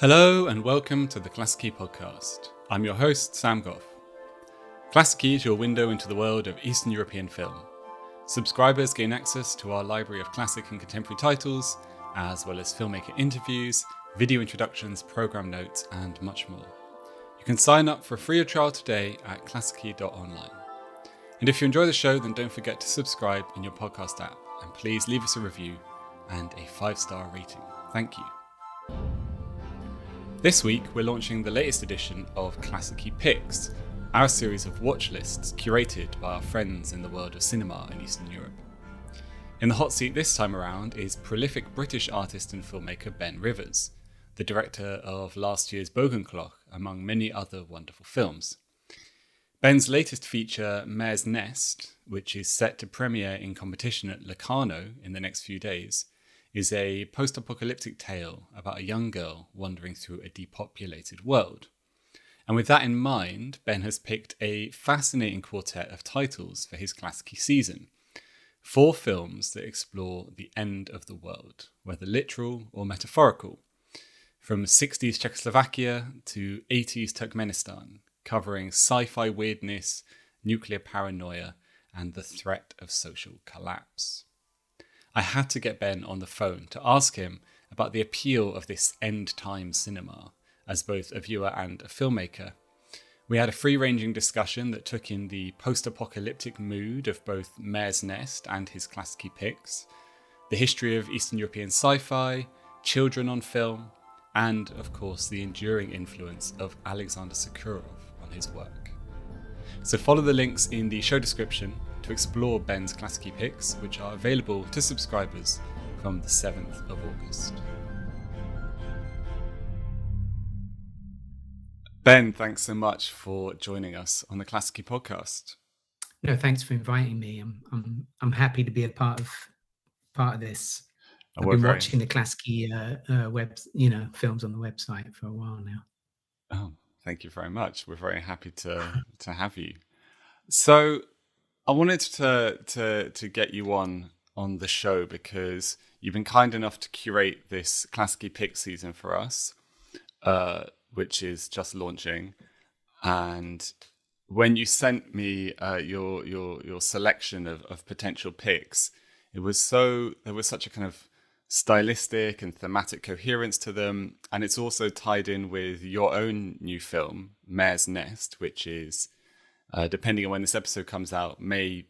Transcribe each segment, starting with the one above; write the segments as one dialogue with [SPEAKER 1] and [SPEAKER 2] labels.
[SPEAKER 1] Hello and welcome to the Klassiki Podcast. I'm your host, Sam Goff. Klassiki is your window into the world of Eastern European film. Subscribers gain access to our library of classic and contemporary titles, as well as filmmaker interviews, video introductions, programme notes, and much more. You can sign up for a free trial today at klassiki.online. And if you enjoy the show, then don't forget to subscribe in your podcast app, and please leave us a review and a 5-star rating. Thank you. This week, we're launching the latest edition of Klassiki Picks, our series of watch lists curated by our friends in the world of cinema in Eastern Europe. In the hot seat this time around is prolific British artist and filmmaker Ben Rivers, the director of last year's Bogencloch, among many other wonderful films. Ben's latest feature, Mare's Nest, which is set to premiere in competition at Locarno in the next few days, is a post-apocalyptic tale about a young girl wandering through a depopulated world. And with that in mind, Ben has picked a fascinating quartet of titles for his Klassiki season. 4 films that explore the end of the world, whether literal or metaphorical, from 60s Czechoslovakia to 80s Turkmenistan, covering sci-fi weirdness, nuclear paranoia, and the threat of social collapse. I had to get Ben on the phone to ask him about the appeal of this end-time cinema, as both a viewer and a filmmaker. We had a free-ranging discussion that took in the post-apocalyptic mood of both Mare's Nest and his Klassiki Picks, the history of Eastern European sci-fi, children on film, and, of course, the enduring influence of Aleksandr Sokurov on his work. So follow the links in the show description to explore Ben's Klassiki Picks, which are available to subscribers from the 7th of August. Ben, thanks so much for joining us on the Klassiki Podcast.
[SPEAKER 2] No, thanks for inviting me. I'm happy to be a part of this. I've been watching the Klassiki films on the website for a while now.
[SPEAKER 1] Oh, thank you very much. We're very happy to have you. So I wanted to get you on the show because you've been kind enough to curate this Klassiki Pick season for us, which is just launching. And when you sent me your selection of potential picks, there was such a kind of stylistic and thematic coherence to them, and it's also tied in with your own new film, Mare's Nest, which is, depending on when this episode comes out, may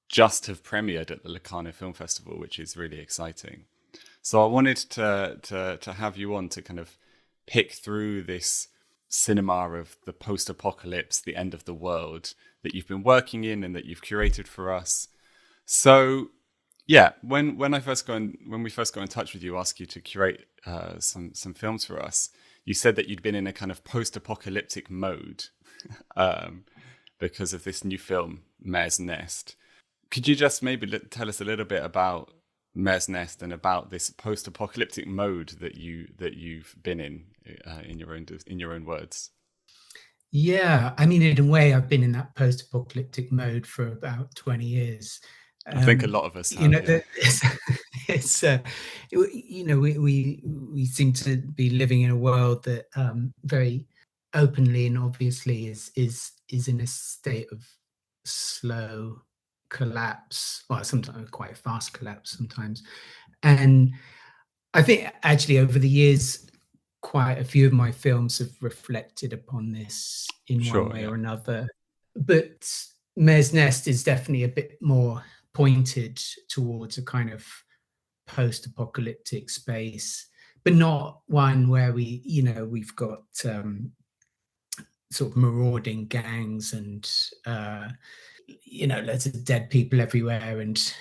[SPEAKER 1] just have premiered at the Locarno Film Festival, which is really exciting. So I wanted to have you on to kind of pick through this cinema of the post-apocalypse, the end of the world that you've been working in and that you've curated for us. So yeah, when we first got in touch with you, ask you to curate some films for us, you said that you'd been in a kind of post-apocalyptic mode because of this new film, Mare's Nest. Could you just maybe tell us a little bit about Mare's Nest and about this post-apocalyptic mode that you've been in your own words?
[SPEAKER 2] Yeah, I mean, in a way, I've been in that post-apocalyptic mode for about 20 years.
[SPEAKER 1] I think a lot of us have.
[SPEAKER 2] We seem to be living in a world that very openly and obviously is in a state of slow collapse, well, sometimes quite fast collapse sometimes. And I think actually over the years, quite a few of my films have reflected upon this in one way or another. But Mare's Nest is definitely a bit more pointed towards a kind of post-apocalyptic space, but not one where we've got sort of marauding gangs and loads of dead people everywhere and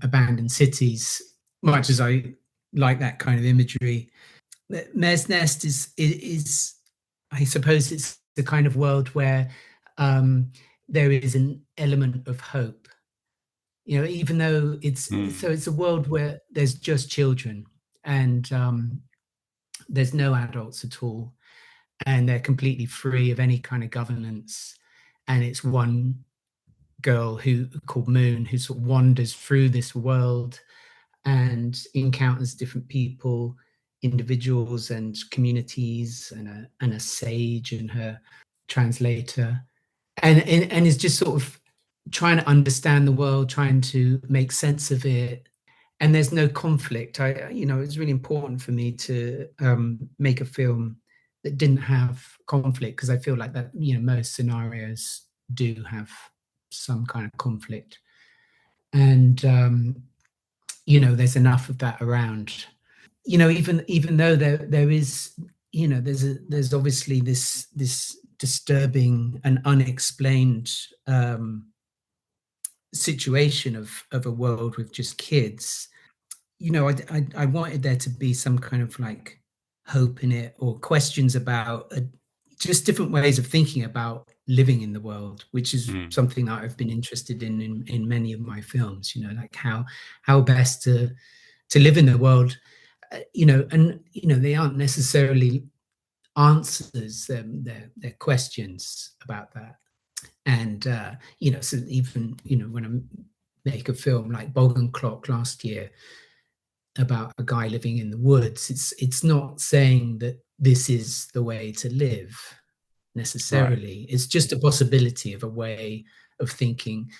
[SPEAKER 2] abandoned cities. Much as I like that kind of imagery, Mare's Nest is I suppose it's the kind of world where there is an element of hope. Even though it's a world where there's just children and there's no adults at all, and they're completely free of any kind of governance. And it's one girl called Moon who sort of wanders through this world and encounters different people individuals and communities, and a sage and her translator, and is just sort of trying to understand the world, trying to make sense of it. And there's no conflict. It's really important for me to make a film that didn't have conflict, because I feel like that, most scenarios do have some kind of conflict. And there's enough of that around. Even though there is, there's obviously this disturbing and unexplained situation of a world with just kids. I wanted there to be some kind of like hope in it, or questions about just different ways of thinking about living in the world, which is something that I've been interested in many of my films. Like how best to live in the world, and they aren't necessarily answers, they're questions about that. And so even when I make a film like Bog and Clock last year about a guy living in the woods, it's not saying that this is the way to live necessarily. Right. It's just a possibility of a way of thinking,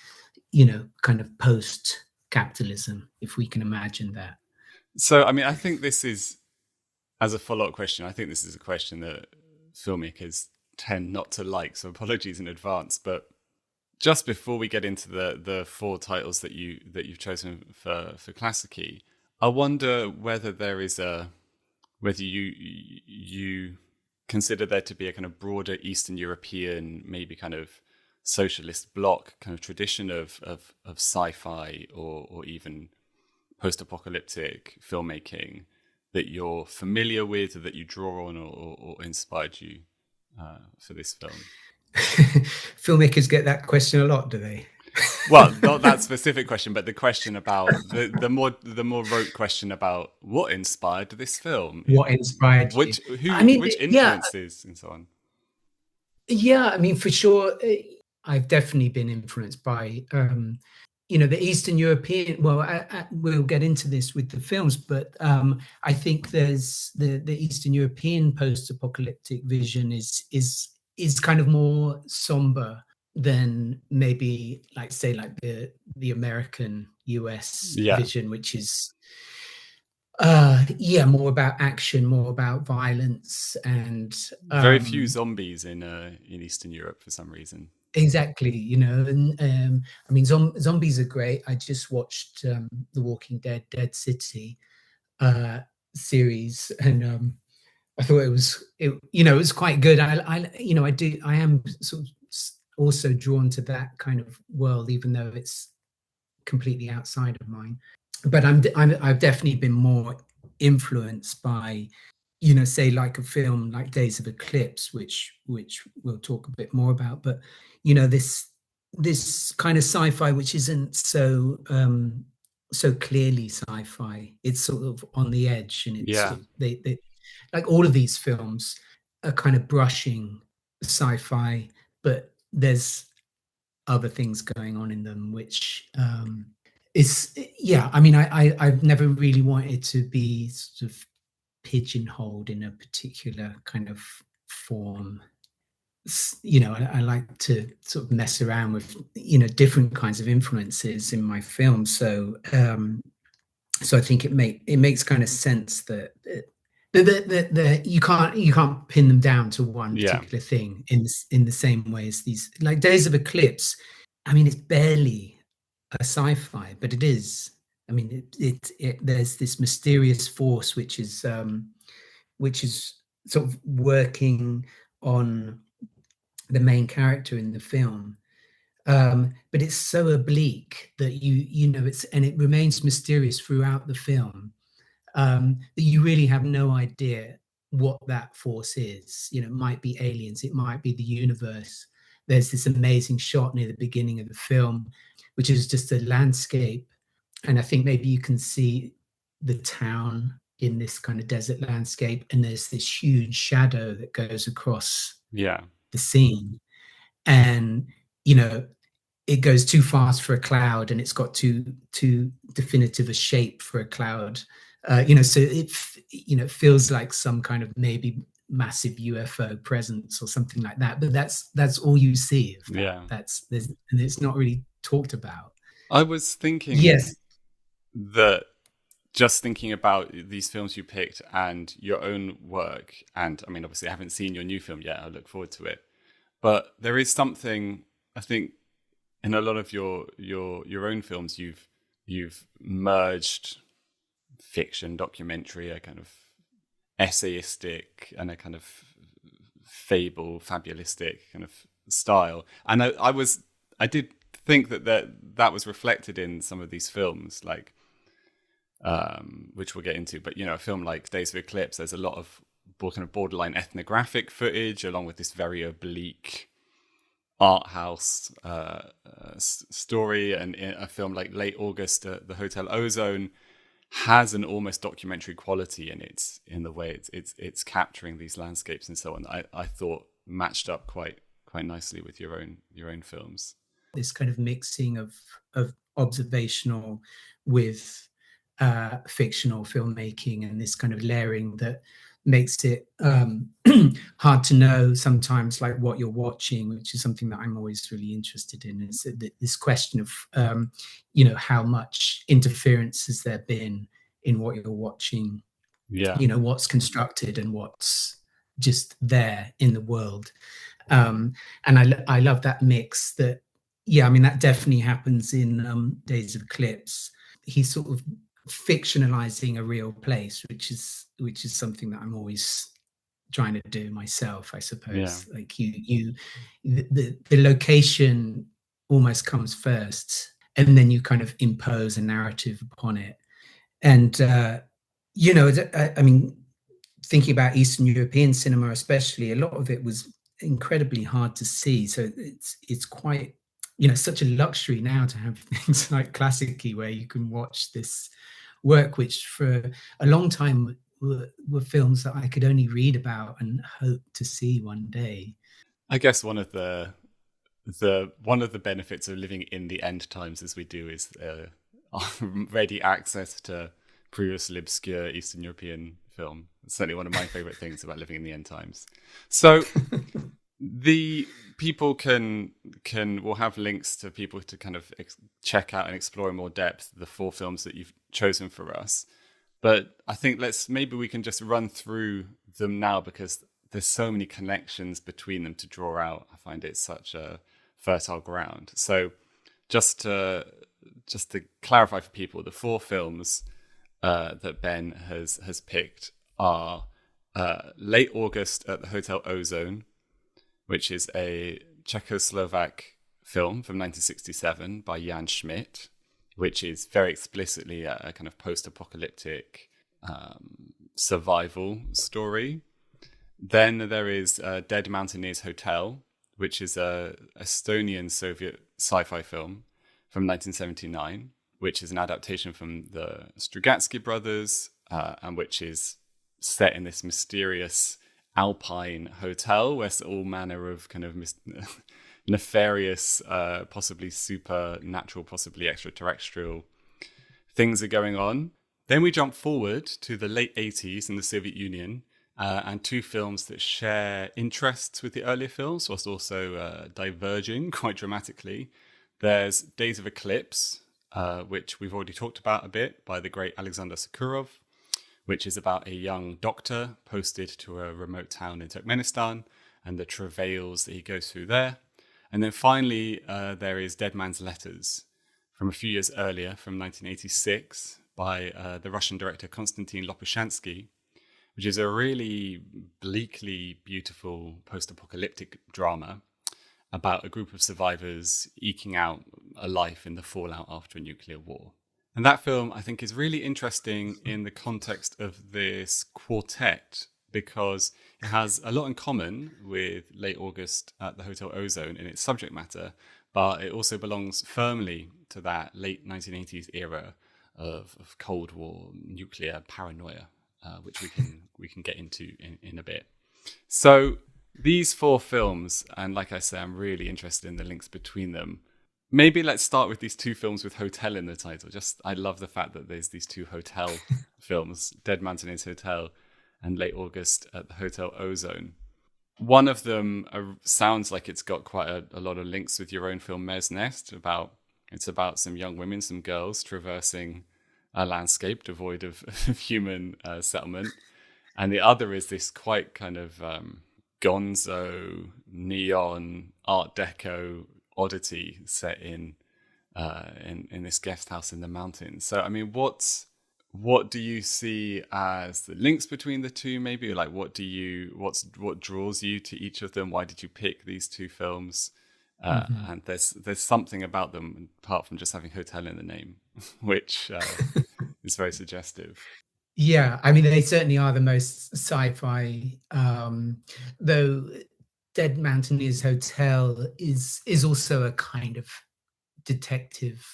[SPEAKER 2] kind of post capitalism, if we can imagine that.
[SPEAKER 1] So I think this is, as a follow-up question, I think this is a question that filmmakers tend not to like, so apologies in advance. But just before we get into the 4 titles that you've chosen for Klassiki, I wonder whether whether you consider there to be a kind of broader Eastern European, maybe kind of socialist bloc kind of tradition of sci-fi or even post-apocalyptic filmmaking that you're familiar with, or that you draw on, or inspired you for this film?
[SPEAKER 2] Filmmakers get that question a lot, do they?
[SPEAKER 1] Well, not that specific question, but the question about the more rote question about what inspired this film.
[SPEAKER 2] What inspired
[SPEAKER 1] which influences, and so on.
[SPEAKER 2] Yeah, for sure, I've definitely been influenced by the Eastern European. Well, we'll get into this with the films, but I think there's the Eastern European post-apocalyptic vision is kind of more somber than maybe like the American US vision, which is more about action, more about violence, and
[SPEAKER 1] very few zombies in Eastern Europe for some reason.
[SPEAKER 2] Exactly, and zombies are great. I just watched The Walking Dead Dead City series, and I thought it was quite good. I am sort of also drawn to that kind of world, even though it's completely outside of mine. But I've definitely been more influenced by, say like a film like Days of Eclipse, which we'll talk a bit more about. But this kind of sci-fi, which isn't so clearly sci-fi. It's sort of on the edge, and it's sort of, they like all of these films are kind of brushing sci-fi, but there's other things going on in them, which I've never really wanted to be sort of pigeonholed in a particular kind of form. I like to sort of mess around with different kinds of influences in my film. So I think it makes kind of sense that you can't pin them down to one particular thing in the same way as these, like Days of Eclipse. It's barely a sci-fi, but it is. There's this mysterious force which is sort of working on the main character in the film, but it's so oblique that it remains mysterious throughout the film. That you really have no idea what that force is. It might be aliens, it might be the universe. There's this amazing shot near the beginning of the film, which is just a landscape, and I think maybe you can see the town in this kind of desert landscape, and there's this huge shadow that goes across the scene, and it goes too fast for a cloud, and it's got too definitive a shape for a cloud. So it feels like some kind of maybe massive UFO presence or something like that. But that's all you see of that.
[SPEAKER 1] Yeah.
[SPEAKER 2] And it's not really talked about.
[SPEAKER 1] I was thinking
[SPEAKER 2] Yes.
[SPEAKER 1] that just thinking about these films you picked and your own work, and I mean, obviously I haven't seen your new film yet. I look forward to it. But there is something, I think, in a lot of your own films, you've merged fiction, documentary, a kind of essayistic, and a kind of fabulistic kind of style. And I did think that was reflected in some of these films, like which we'll get into. But a film like Days of Eclipse, there's a lot of kind of borderline ethnographic footage, along with this very oblique art house story. And in a film like Late August at the Hotel Ozone has an almost documentary quality in the way it's capturing these landscapes and so on. I thought matched up quite nicely with your own films.
[SPEAKER 2] This kind of mixing of observational with fictional filmmaking, and this kind of layering that makes it hard to know sometimes, like what you're watching, which is something that I'm always really interested in. Is this question of how much interference has there been in what you're watching?
[SPEAKER 1] Yeah,
[SPEAKER 2] what's constructed and what's just there in the world. And I love that mix. That that definitely happens in Days of Eclipse. He's sort of fictionalizing a real place, which is something that I'm always trying to do myself, I suppose.
[SPEAKER 1] Yeah.
[SPEAKER 2] Like the location almost comes first, and then you kind of impose a narrative upon it. And I mean, thinking about Eastern European cinema especially, a lot of it was incredibly hard to see. So it's quite such a luxury now to have things like Klassiki, where you can watch this work, which for a long time were films that I could only read about and hope to see one day.
[SPEAKER 1] I guess one of the benefits of living in the end times as we do is ready access to previously obscure Eastern European film. It's certainly one of my favorite things about living in the end times. So the people will have links to people to kind of check out and explore in more depth the 4 films that you've chosen for us. But I think maybe we can just run through them now, because there's so many connections between them to draw out. I find it such a fertile ground. So just to clarify for people, the 4 films that Ben has picked are Late August at the Hotel Ozone, which is a Czechoslovak film from 1967 by Jan Schmidt, which is very explicitly a kind of post-apocalyptic survival story. Then there is Dead Mountaineers Hotel, which is a Estonian Soviet sci-fi film from 1979, which is an adaptation from the Strugatsky brothers, and which is set in this mysterious alpine hotel where all manner of kind of nefarious, possibly supernatural, possibly extraterrestrial things are going on. Then we jump forward to the late 80s in the Soviet Union, and 2 films that share interests with the earlier films, whilst also diverging quite dramatically. There's Days of Eclipse, which we've already talked about a bit, by the great Aleksandr Sokurov, which is about a young doctor posted to a remote town in Turkmenistan and the travails that he goes through there. And then finally, there is Dead Man's Letters, from a few years earlier, from 1986, by the Russian director Konstantin Lopushansky, which is a really bleakly beautiful post-apocalyptic drama about a group of survivors eking out a life in the fallout after a nuclear war. And that film, I think, is really interesting in the context of this quartet, because it has a lot in common with Late August at the Hotel Ozone in its subject matter, but it also belongs firmly to that late 1980s era of Cold War nuclear paranoia, which we can get into in a bit. So these 4 films, and like I say, I'm really interested in the links between them. Maybe let's start with these two films with hotel in the title. I love the fact that there's these two hotel films, Dead Mountain's Hotel and Late August at the Hotel Ozone. One of them sounds like it's got quite a lot of links with your own film Mare's Nest. It's about some young women, some girls traversing a landscape devoid of human settlement. And the other is this quite kind of gonzo, neon, Art Deco oddity set in this guest house in the mountains. So I mean, what do you see as the links between the two? Maybe like what draws you to each of them? Why did you pick these two films? And there's something about them apart from just having hotel in the name, which is very suggestive.
[SPEAKER 2] Yeah, I mean, they certainly are the most sci-fi, though Dead Mountaineer's Hotel is also a kind of detective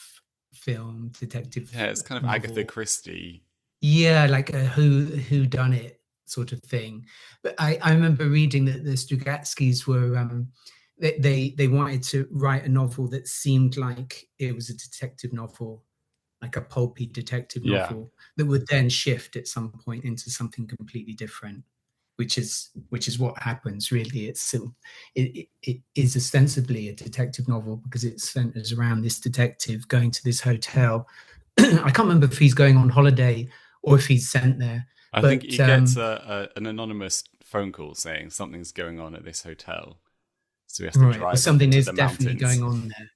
[SPEAKER 2] film,
[SPEAKER 1] Yeah, it's kind of
[SPEAKER 2] novel.
[SPEAKER 1] Agatha Christie.
[SPEAKER 2] Yeah, like a who done it sort of thing. But I remember reading that the Strugatskys were they wanted to write a novel that seemed like it was a detective novel, like a pulpy detective novel that would then shift at some point into something completely different, which is what happens really. It is ostensibly a detective novel because it centers around this detective going to this hotel. I can't remember if he's going on holiday or if he's sent there.
[SPEAKER 1] I think he gets an anonymous phone call saying something's going on at this hotel, so he has to drive
[SPEAKER 2] something
[SPEAKER 1] into
[SPEAKER 2] is
[SPEAKER 1] the
[SPEAKER 2] definitely
[SPEAKER 1] mountains.
[SPEAKER 2] going on there.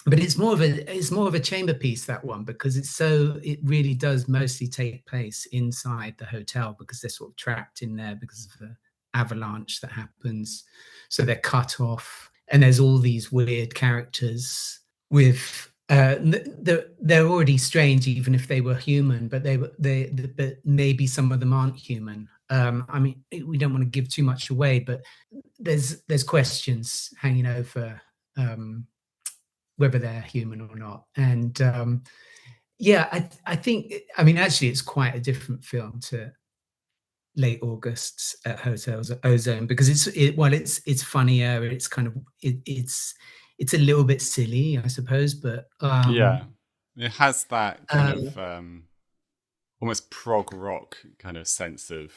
[SPEAKER 2] But it's more of a chamber piece, that one, because it really does mostly take place inside the hotel because they're sort of trapped in there because of the avalanche that happens. So they're cut off, and there's all these weird characters with they're already strange even if they were human, but but maybe some of them aren't human. I mean, we don't want to give too much away, but there's questions hanging over whether they're human or not. And I think, I mean, actually, it's quite a different film to Late August at Hotel Ozone because it's funnier. It's kind of it's a little bit silly, I suppose, but
[SPEAKER 1] it has that kind of almost prog rock kind of sense of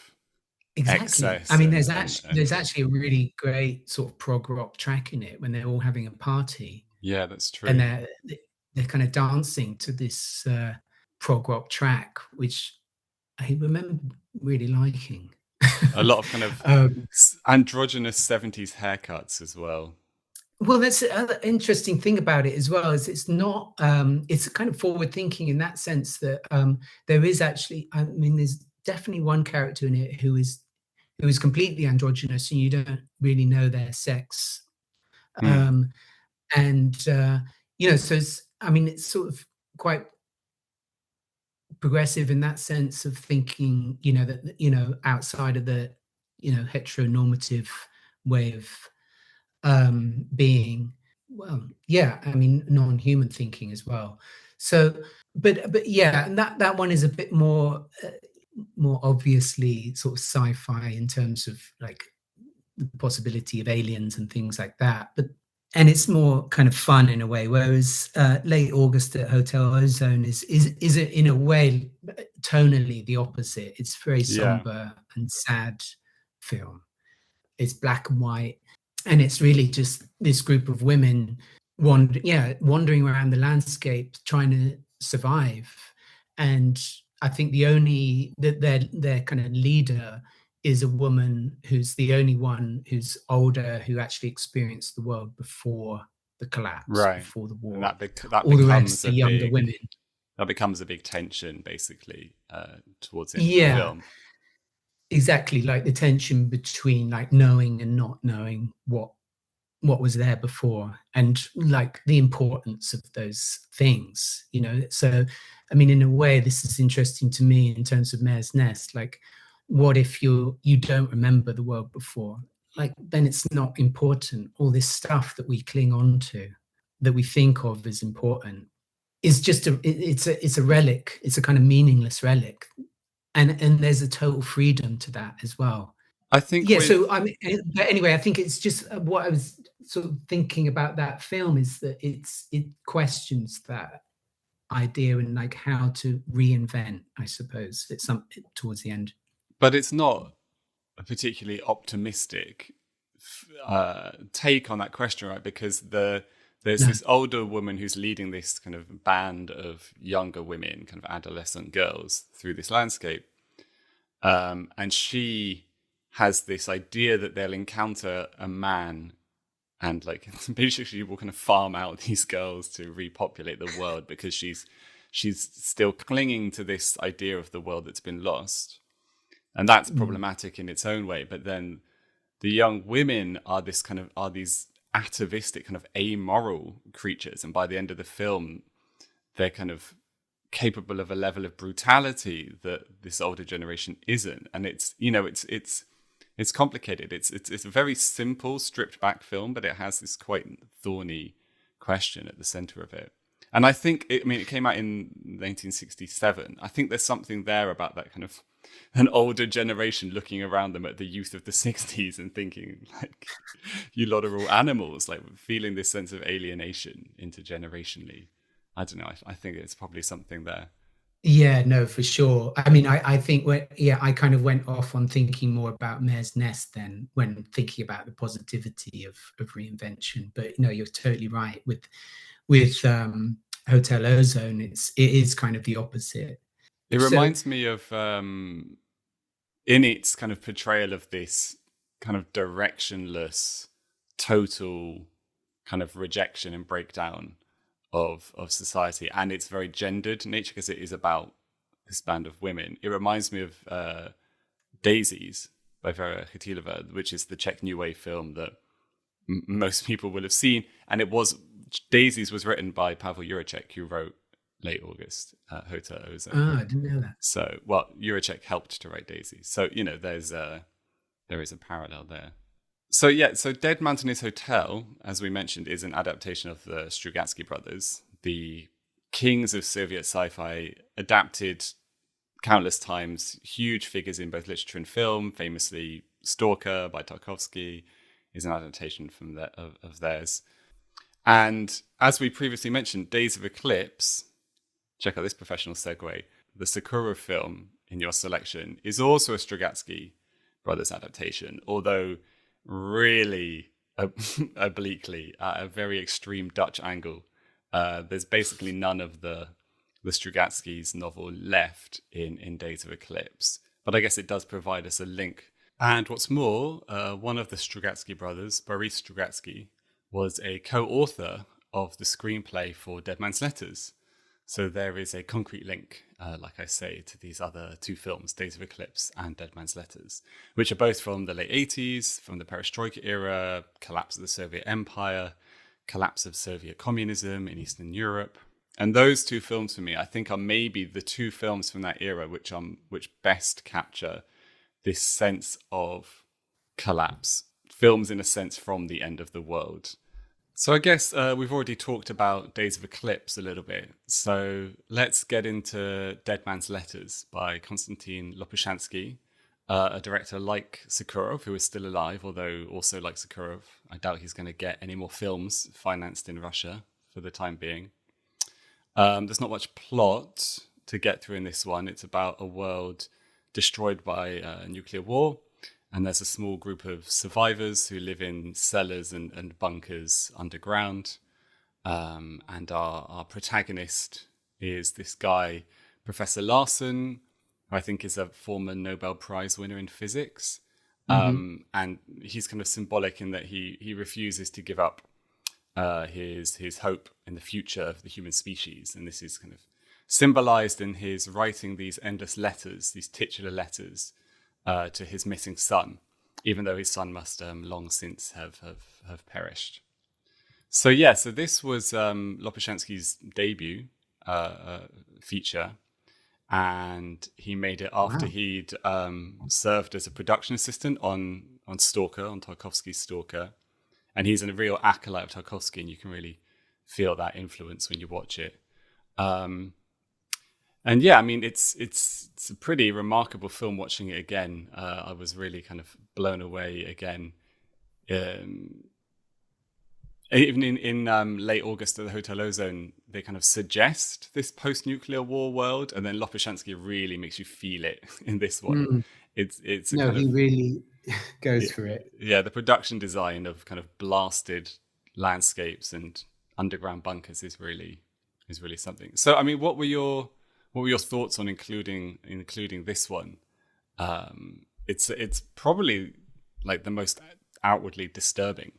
[SPEAKER 2] exactly.
[SPEAKER 1] excess.
[SPEAKER 2] I mean, there's actually a really great sort of prog rock track in it when they're all having a party.
[SPEAKER 1] Yeah, that's true.
[SPEAKER 2] And they're kind of dancing to this prog rock track, which I remember really liking.
[SPEAKER 1] A lot of kind of androgynous 70s haircuts as well.
[SPEAKER 2] Well, that's the interesting thing about it as well, is it's not, it's kind of forward thinking in that sense that there is actually, I mean, there's definitely one character in it who is completely androgynous and you don't really know their sex. And so it's sort of quite progressive in that sense of thinking, that outside of the heteronormative way of being. Well, yeah, I mean, non-human thinking as well. So, but yeah, and that one is a bit more obviously sort of sci-fi in terms of like the possibility of aliens and things like that. And it's more kind of fun in a way, whereas Late August at Hotel Ozone is in a way tonally the opposite. It's very somber and sad film. It's black and white, and it's really just this group of women wandering around the landscape trying to survive. And I think their kind of leader is a woman who's the only one who's older who actually experienced the world before the collapse, before the war.
[SPEAKER 1] And
[SPEAKER 2] all the rest are younger women.
[SPEAKER 1] That becomes a big tension, basically, towards the end of the film.
[SPEAKER 2] Exactly, like the tension between like knowing and not knowing what was there before, and like the importance of those things. So I mean, in a way, this is interesting to me in terms of Mare's Nest. Like, what if you don't remember the world before? Like, then it's not important. All this stuff that we cling on to, that we think of as important, is just it's a relic. It's a kind of meaningless relic, and there's a total freedom to that as well.
[SPEAKER 1] I think
[SPEAKER 2] Yeah, so I mean, but anyway, I think it's just what I was sort of thinking about that film is that it questions that idea and like how to reinvent, I suppose, it's some towards the end.
[SPEAKER 1] but it's not a particularly optimistic take on that question, right? Because there's
[SPEAKER 2] No.
[SPEAKER 1] this older woman who's leading this kind of band of younger women, kind of adolescent girls, through this landscape, and she has this idea that they'll encounter a man, and like basically will kind of farm out these girls to repopulate the world because she's still clinging to this idea of the world that's been lost. And that's problematic in its own way. But then the young women are these atavistic, kind of amoral creatures. And by the end of the film, they're kind of capable of a level of brutality that this older generation isn't. And it's complicated. It's a very simple, stripped back film, but it has this quite thorny question at the center of it. And I think it came out in 1967. I think there's something there about that kind of an older generation looking around them at the youth of the 60s and thinking, like, you lot are all animals, like feeling this sense of alienation intergenerationally. I don't know. I think it's probably something there.
[SPEAKER 2] Yeah, no, for sure. I mean, I think I kind of went off on thinking more about Mare's Nest then when thinking about the positivity of reinvention. But no, you're totally right. With Hotel Ozone, it is kind of the opposite.
[SPEAKER 1] It reminds me of in its kind of portrayal of this kind of directionless, total kind of rejection and breakdown of society, and it's very gendered nature because it is about this band of women. It reminds me of Daisies by Vera Chytilova, which is the Czech New Wave film that most people will have seen. And Daisies was written by Pavel Juracek, who wrote Late August, Hotel Ozone.
[SPEAKER 2] Oh, I didn't know that.
[SPEAKER 1] So, well, Juracek helped to write Daisies. So, there is a parallel there. So, Dead Man's in His Hotel, as we mentioned, is an adaptation of the Strugatsky brothers, the kings of Soviet sci-fi, adapted countless times, huge figures in both literature and film. Famously, Stalker by Tarkovsky is an adaptation of theirs. And as we previously mentioned, Days of Eclipse, check out this professional segue, the Sokurov film in your selection is also a Strugatsky brothers adaptation, although really obliquely at a very extreme Dutch angle. There's basically none of the Strugatsky's novel left in Days of Eclipse, but I guess it does provide us a link. And what's more, one of the Strugatsky brothers, Boris Strugatsky, was a co-author of the screenplay for Dead Man's Letters. So there is a concrete link, like I say, to these other two films, Days of Eclipse and Dead Man's Letters, which are both from the late 80s, from the Perestroika era, collapse of the Soviet Empire, collapse of Soviet communism in Eastern Europe. And those two films for me, I think, are maybe the two films from that era which best capture this sense of collapse. Films, in a sense, from the end of the world. So I guess we've already talked about Days of Eclipse a little bit. So let's get into Dead Man's Letters by Konstantin Lopushansky, a director like Sokurov, who is still alive, although also like Sokurov, I doubt he's going to get any more films financed in Russia for the time being. There's not much plot to get through in this one. It's about a world destroyed by nuclear war. And there's a small group of survivors who live in cellars and bunkers underground. And our protagonist is this guy, Professor Larson, who I think is a former Nobel Prize winner in physics. And he's kind of symbolic in that he refuses to give up his hope in the future of the human species. And this is kind of symbolized in his writing these endless letters, these titular letters, to his missing son, even though his son must long since have perished. So this was Lopushansky's debut feature, and he made it after he'd served as a production assistant on Stalker, on Tarkovsky's Stalker. And he's a real acolyte of Tarkovsky, and you can really feel that influence when you watch it. And yeah, I mean, it's a pretty remarkable film. Watching it again, I was really kind of blown away again. Um, Even in late August at the Hotel Ozone, they kind of suggest this post-nuclear war world, and then Lopushansky really makes you feel it in this one.
[SPEAKER 2] Mm.
[SPEAKER 1] It's a
[SPEAKER 2] No,
[SPEAKER 1] kind
[SPEAKER 2] he
[SPEAKER 1] of
[SPEAKER 2] really goes for it.
[SPEAKER 1] yeah, the production design of kind of blasted landscapes and underground bunkers is really something. So I mean, what were your thoughts on including this one? It's probably like the most outwardly disturbing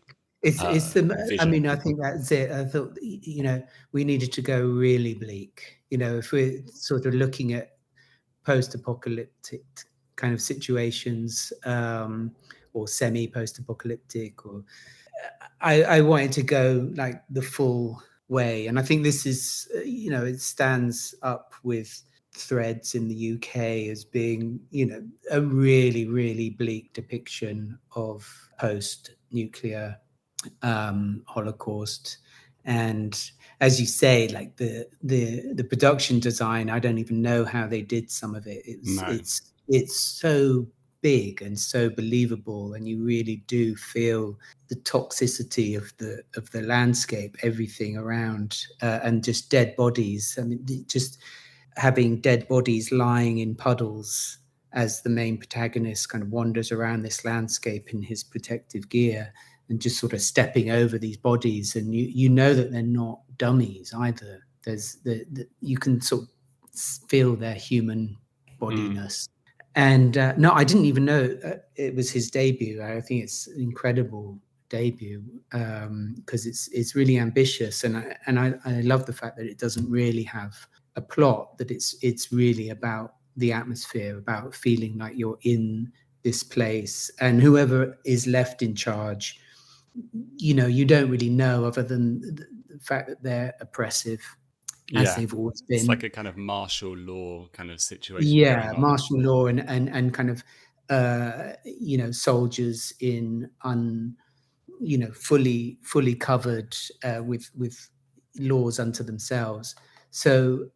[SPEAKER 2] It's the. I
[SPEAKER 1] vision.
[SPEAKER 2] mean, I think that's it. I thought we needed to go really bleak. If we're sort of looking at post-apocalyptic kind of situations, or semi-post-apocalyptic, or I wanted to go like the full way, and I think this is it stands up with Threads in the UK as being a really, really bleak depiction of post-nuclear Holocaust. And as you say, like the production design, I don't even know how they did some of it.
[SPEAKER 1] No.
[SPEAKER 2] It's so big and so believable, and you really do feel the toxicity of the landscape, everything around, and just dead bodies. I mean, just having dead bodies lying in puddles as the main protagonist kind of wanders around this landscape in his protective gear, and just sort of stepping over these bodies, and you know that they're not dummies either. There's you can sort of feel their human bodiness. And no, I didn't even know it was his debut. I think it's an incredible debut, because it's really ambitious, and I love the fact that it doesn't really have a plot. That it's really about the atmosphere, about feeling like you're in this place, and whoever is left in charge, you don't really know, other than the fact that they're oppressive, as
[SPEAKER 1] Yeah,
[SPEAKER 2] they've always
[SPEAKER 1] it's like
[SPEAKER 2] been.
[SPEAKER 1] a kind of martial law kind of situation
[SPEAKER 2] Yeah,
[SPEAKER 1] going on.
[SPEAKER 2] martial law, and kind of soldiers in fully covered, with laws unto themselves. So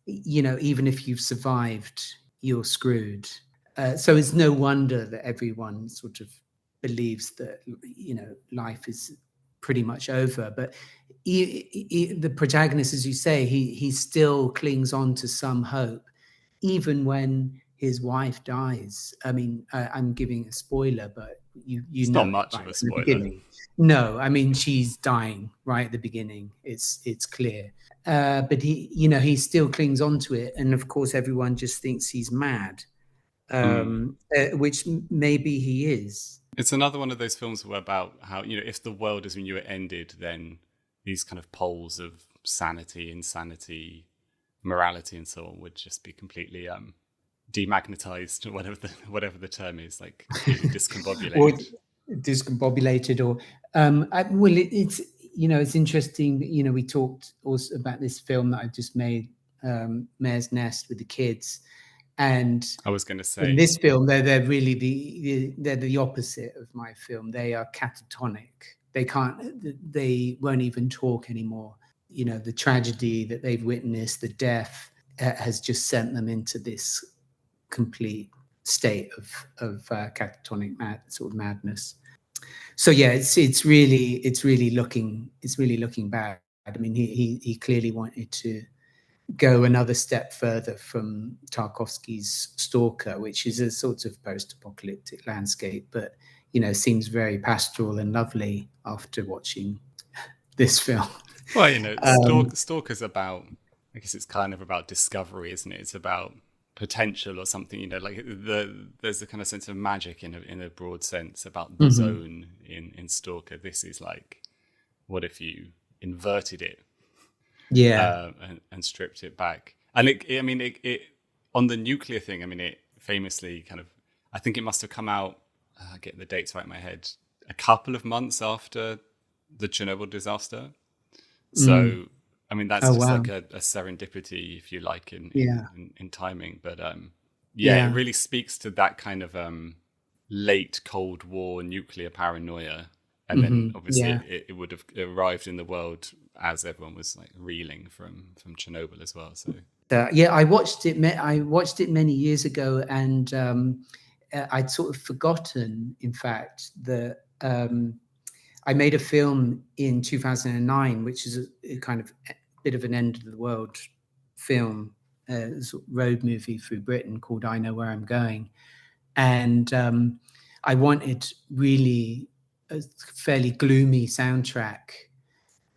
[SPEAKER 2] even if you've survived, you're screwed. So it's no wonder that everyone sort of believes that life is pretty much over. But the protagonist, as you say, he still clings on to some hope, even when his wife dies. I mean, I'm giving a spoiler, but you
[SPEAKER 1] It's not
[SPEAKER 2] know it
[SPEAKER 1] much of
[SPEAKER 2] right
[SPEAKER 1] a
[SPEAKER 2] from the
[SPEAKER 1] spoiler.
[SPEAKER 2] beginning. No, I mean, she's dying right at the beginning. It's clear. But he still clings on to it, and of course everyone just thinks he's mad, which maybe he is.
[SPEAKER 1] It's another one of those films where about how, if the world as we knew it ended, then these kind of poles of sanity, insanity, morality, and so on would just be completely demagnetized, whatever the term is, like completely
[SPEAKER 2] Or
[SPEAKER 1] discombobulated.
[SPEAKER 2] discombobulated, or it's interesting that, we talked also about this film that I've just made, Mare's Nest, with the kids, and
[SPEAKER 1] I was going to
[SPEAKER 2] in
[SPEAKER 1] say,
[SPEAKER 2] this film they're really they're the opposite of my film. They are catatonic. They won't even talk anymore. The tragedy that they've witnessed, the death, has just sent them into this complete state of catatonic sort of madness. So yeah, it's really looking bad. I mean, he clearly wanted to go another step further from Tarkovsky's Stalker, which is a sort of post-apocalyptic landscape, but seems very pastoral and lovely after watching this film.
[SPEAKER 1] well,
[SPEAKER 2] Um,
[SPEAKER 1] Stalker's about, I guess it's kind of about discovery, isn't it? It's about potential or something, like there's a kind of sense of magic in a broad sense about the
[SPEAKER 2] mhm.
[SPEAKER 1] zone in Stalker. This is like, what if you inverted it,
[SPEAKER 2] Yeah.
[SPEAKER 1] and stripped it back? And it on the nuclear thing, I mean, it famously kind of, I think it must have come out, getting the dates right in my head, a couple of months after the Chernobyl disaster.
[SPEAKER 2] Mm.
[SPEAKER 1] So, I mean, that's
[SPEAKER 2] Oh
[SPEAKER 1] just
[SPEAKER 2] wow.
[SPEAKER 1] like a serendipity, if you like,
[SPEAKER 2] Yeah.
[SPEAKER 1] in timing. But yeah, it
[SPEAKER 2] Yeah.
[SPEAKER 1] really speaks to that kind of late Cold War nuclear paranoia. And then obviously
[SPEAKER 2] Yeah.
[SPEAKER 1] it would have arrived in the world as everyone was like reeling from Chernobyl as well. So
[SPEAKER 2] Yeah, I watched it. I watched it many years ago, and I'd sort of forgotten, in fact, that I made a film in 2009, which is a kind of bit of an end of the world film, sort of road movie through Britain called "I Know Where I'm Going," and I wanted really a fairly gloomy soundtrack.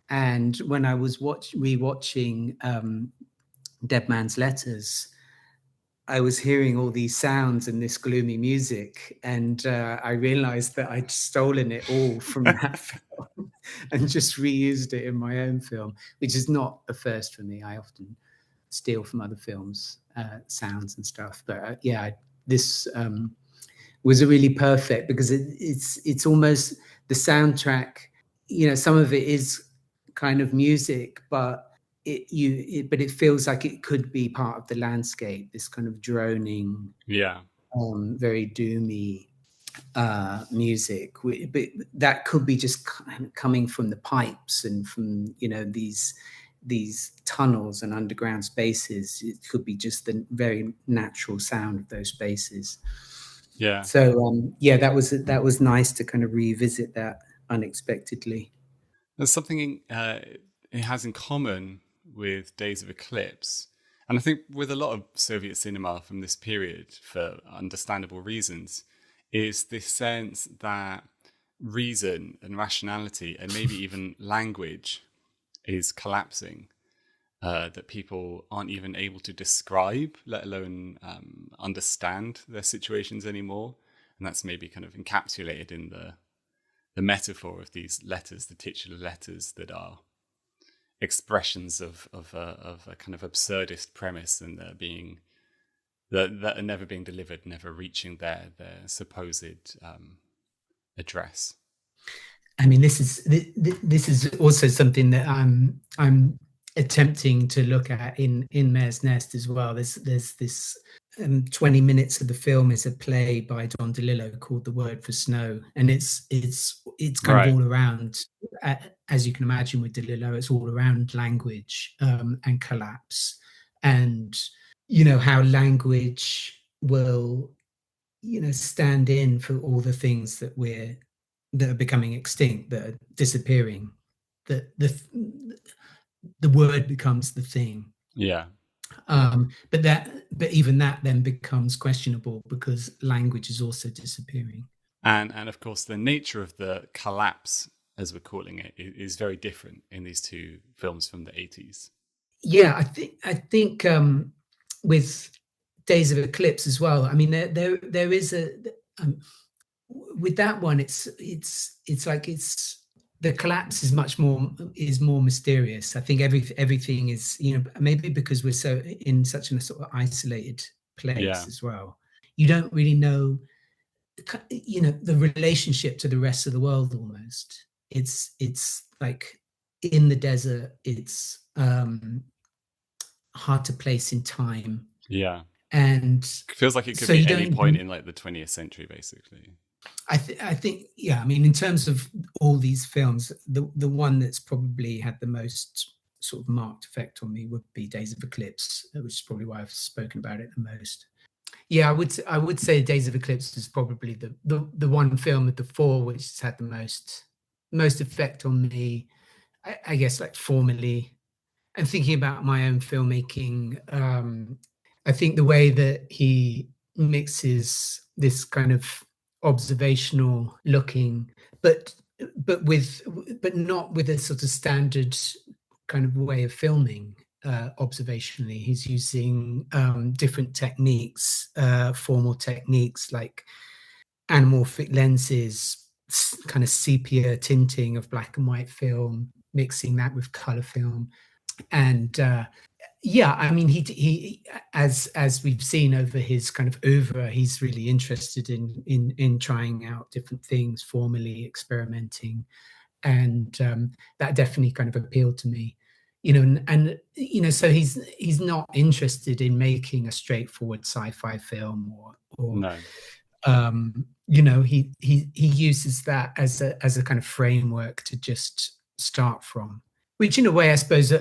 [SPEAKER 2] And when I was rewatching Dead Man's Letters, I was hearing all these sounds and this gloomy music, and I realized that I'd stolen it all from that film and just reused it in my own film, which is not a first for me. I often steal from other films, sounds and stuff. But this was a really perfect, because it's almost the soundtrack. Some of it is kind of music, but it feels like it could be part of the landscape, this kind of droning, very doomy music, but that could be just kind of coming from the pipes and from these tunnels and underground spaces. It could be just the very natural sound of those spaces. So that was nice to kind of revisit that unexpectedly.
[SPEAKER 1] There's something it has in common with Days of Eclipse, and I think with a lot of Soviet cinema from this period, for understandable reasons, is this sense that reason and rationality and maybe even language is collapsing, that people aren't even able to describe, let alone understand their situations anymore. And that's maybe kind of encapsulated in the metaphor of these letters, the titular letters that are expressions of a kind of absurdist premise, and that are never being delivered, never reaching their supposed address.
[SPEAKER 2] I mean, this is also something that I'm attempting to look at in Mare's Nest as well. There's this 20 minutes of the film is a play by Don DeLillo called The Word for Snow, and it's kind of all around, as you can imagine with DeLillo, it's all around language and collapse, and how language will stand in for all the things that are becoming extinct, that are disappearing, that the word becomes the thing. But even that then becomes questionable, because language is also disappearing.
[SPEAKER 1] And of course, the nature of the collapse, as we're calling it, is very different in these two films from the 80s.
[SPEAKER 2] Yeah, I think with Days of Eclipse as well. I mean, there is a with that one. It's like the collapse is more mysterious. I think everything is, maybe because we're so in such a sort of isolated place as well. You don't really know, the relationship to the rest of the world. Almost, it's like in the desert. It's hard to place in time. And
[SPEAKER 1] it feels like it could be any point in like the 20th century, basically.
[SPEAKER 2] I think, I mean, in terms of all these films, the one that's probably had the most sort of marked effect on me would be Days of Eclipse, which is probably why I've spoken about it the most. Yeah, I would say Days of Eclipse is probably the one film of the four which has had the most effect on me. I guess, like, formally, and thinking about my own filmmaking. I think the way that he mixes this kind of observational looking, but not with a sort of standard kind of way of filming observationally. He's using different techniques, formal techniques like anamorphic lenses, kind of sepia tinting of black and white film, mixing that with color film. And I mean, he as we've seen over his kind of oeuvre, he's really interested in trying out different things, formally experimenting, and that definitely kind of appealed to me. And so he's not interested in making a straightforward sci-fi film, or
[SPEAKER 1] no.
[SPEAKER 2] He uses that as a kind of framework to just start from. which in a way I suppose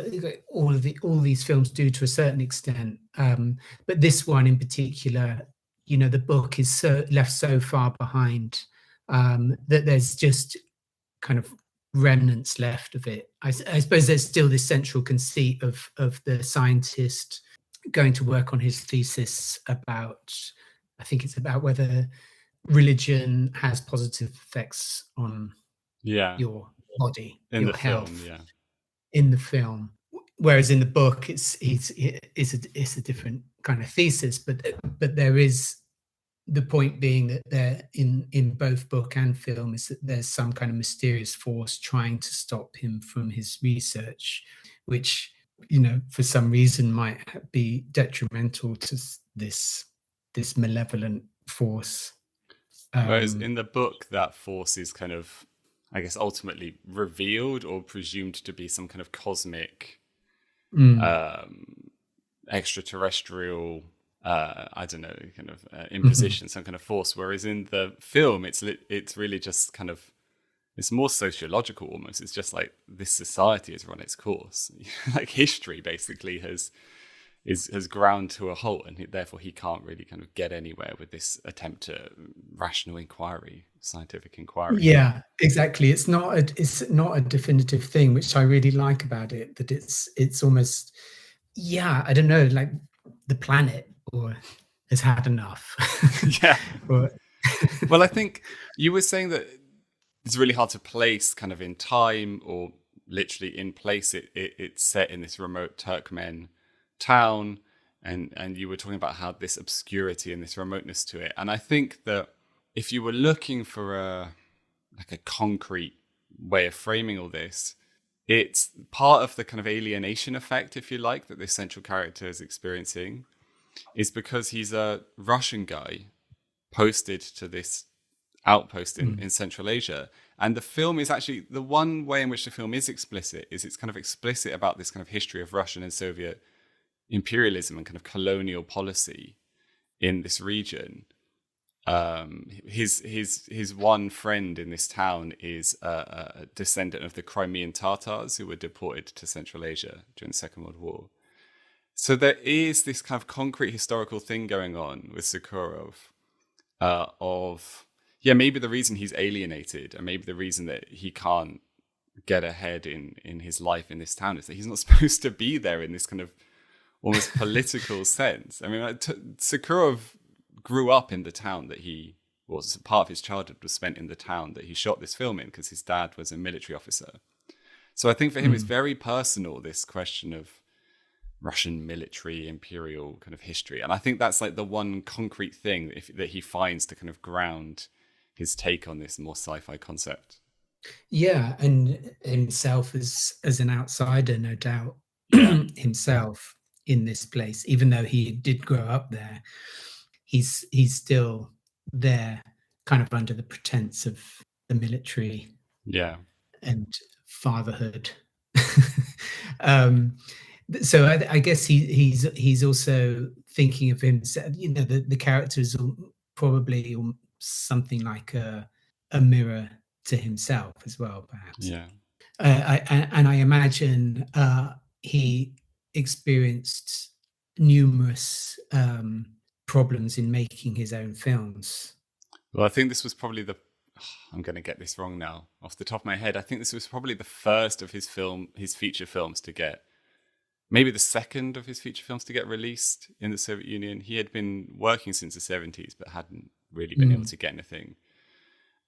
[SPEAKER 2] all these films do to a certain extent, but this one in particular, the book is left so far behind that there's just kind of remnants left of it. I suppose there's still this central conceit of the scientist going to work on his thesis about, I think it's about whether religion has positive effects on your body, your health. In the film, whereas in the book it's a different kind of thesis, but there is the point being that there in both book and film is that there's some kind of mysterious force trying to stop him from his research, which for some reason might be detrimental to this malevolent force.
[SPEAKER 1] Whereas in the book, that force is kind of, I guess, ultimately revealed or presumed to be some kind of cosmic, extraterrestrial, I don't know, kind of imposition, some kind of force. Whereas in the film, it's really just kind of, it's more sociological almost. It's just like this society has run its course. Like history basically has ground to a halt, and therefore he can't really kind of get anywhere with this attempt at rational inquiry, scientific inquiry.
[SPEAKER 2] Yeah, exactly. It's not a definitive thing, which I really like about it. That it's almost, I don't know, like the planet has had enough.
[SPEAKER 1] Yeah. Well, I think you were saying that it's really hard to place kind of in time or literally in place. It's set in this remote Turkmen town, and you were talking about how this obscurity and this remoteness to it. And I think that if you were looking for a concrete way of framing all this, it's part of the kind of alienation effect, if you like, that this central character is experiencing, is because he's a Russian guy posted to this outpost in Central Asia. And the film is actually, the one way in which the film is explicit is it's kind of explicit about this kind of history of Russian and Soviet imperialism and kind of colonial policy in this region. His one friend in this town is a descendant of the Crimean Tatars who were deported to Central Asia during the Second World War. So there is this kind of concrete historical thing going on with Sokurov maybe the reason he's alienated and maybe the reason that he can't get ahead in his life in this town is that he's not supposed to be there in this kind of almost political sense. I mean, Sokurov grew up in the town that he was, part of his childhood was spent in the town that he shot this film in because his dad was a military officer. So I think for him it's very personal, this question of Russian military imperial kind of history. And I think that's like the one concrete thing that he finds to kind of ground his take on this more sci-fi concept.
[SPEAKER 2] Yeah, and himself as an outsider, no doubt, himself in this place, even though he did grow up there, he's still there kind of under the pretense of the military and fatherhood. So I guess he's also thinking of himself, the character is probably something like a mirror to himself as well, perhaps. I imagine he experienced numerous problems in making his own films.
[SPEAKER 1] Well, I think this was probably I'm going to get this wrong now off the top of my head. I think this was probably the first of his feature films to get, maybe the second of his feature films to get released in the Soviet Union. He had been working since the 70s, but hadn't really been able to get anything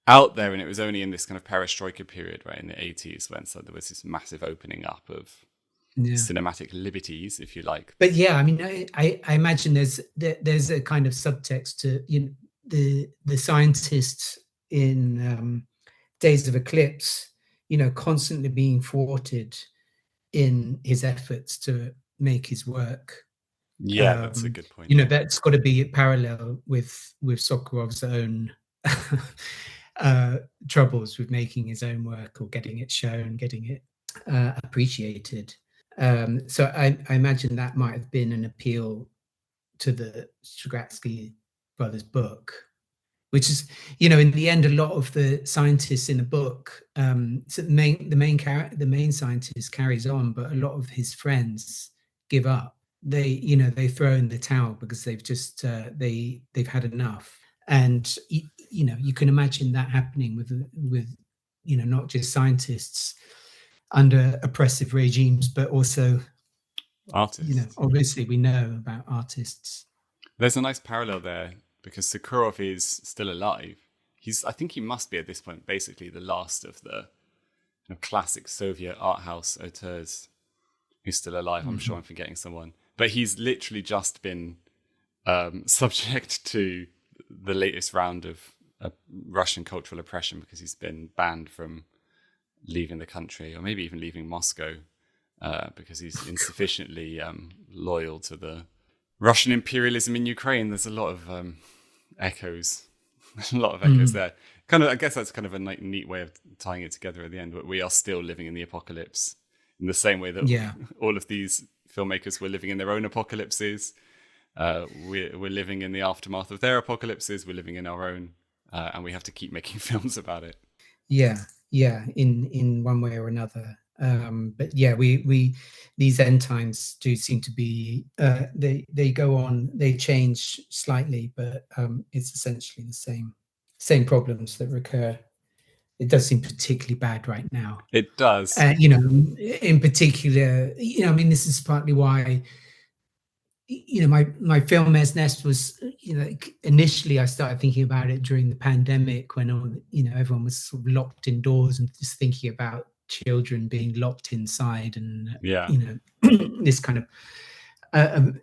[SPEAKER 1] out there. And it was only in this kind of perestroika period, right, in the 80s, when there was this massive opening up of cinematic liberties, if you like.
[SPEAKER 2] But I mean, I imagine there's a kind of subtext to the scientists in Days of Eclipse, constantly being thwarted in his efforts to make his work.
[SPEAKER 1] That's a good point.
[SPEAKER 2] That's got to be parallel with Sokurov's own troubles with making his own work or getting it shown, getting it appreciated. So I imagine that might have been an appeal to the Strugatsky brothers' book. which is, in the end, a lot of the scientists in the book, so the main scientist carries on, but a lot of his friends give up. They throw in the towel because they've just they've had enough. And you can imagine that happening with not just scientists under oppressive regimes, but also
[SPEAKER 1] artists.
[SPEAKER 2] Obviously we know about artists.
[SPEAKER 1] There's a nice parallel there because Sokurov is still alive. I think he must be at this point basically the last of the classic Soviet art house auteurs who's still alive. I'm sure I'm forgetting someone, but he's literally just been subject to the latest round of Russian cultural oppression because he's been banned from leaving the country, or maybe even leaving Moscow, because he's insufficiently loyal to the Russian imperialism in Ukraine. There's a lot of echoes, there. I guess that's kind of a neat way of tying it together at the end. But we are still living in the apocalypse in the same way that all of these filmmakers were living in their own apocalypses. We're living in the aftermath of their apocalypses. We're living in our own, and we have to keep making films about it.
[SPEAKER 2] Yeah, in one way or another. But yeah, we these end times do seem to be they go on, they change slightly, but it's essentially the same problems that recur. It does seem particularly bad right now.
[SPEAKER 1] It does.
[SPEAKER 2] In particular, this is partly why my film Mare's Nest was, initially I started thinking about it during the pandemic when everyone was sort of locked indoors and just thinking about children being locked inside and this kind of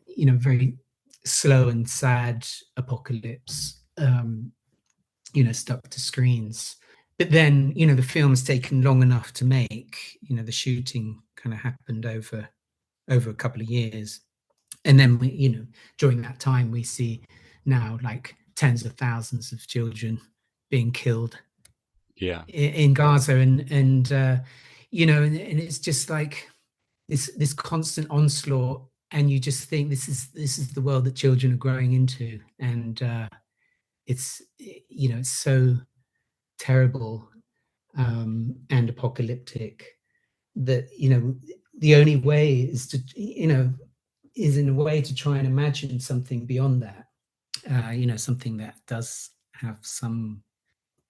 [SPEAKER 2] very slow and sad apocalypse stuck to screens. But then the film's taken long enough to make. The shooting kind of happened over a couple of years. And then during that time, we see now like tens of thousands of children being killed in Gaza. And it's just like this constant onslaught. And you just think this is the world that children are growing into. And it's so terrible and apocalyptic that, the only way is to, is in a way to try and imagine something beyond that, something that does have some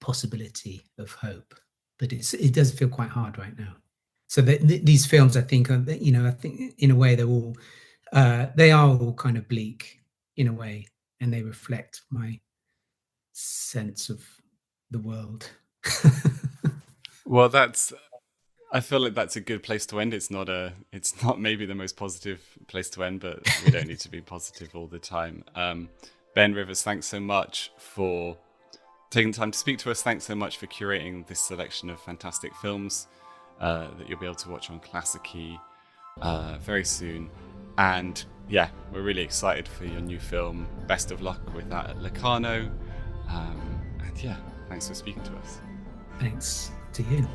[SPEAKER 2] possibility of hope, but it does feel quite hard right now. So these films, I think, are, I think in a way they are all kind of bleak in a way, and they reflect my sense of the world.
[SPEAKER 1] Well, I feel like that's a good place to end. It's not maybe the most positive place to end, but we don't need to be positive all the time. Ben Rivers, thanks so much for taking the time to speak to us. Thanks so much for curating this selection of fantastic films that you'll be able to watch on Klassiki very soon. And yeah, we're really excited for your new film. Best of luck with that at Locarno. And yeah, thanks for speaking to us.
[SPEAKER 2] Thanks to you.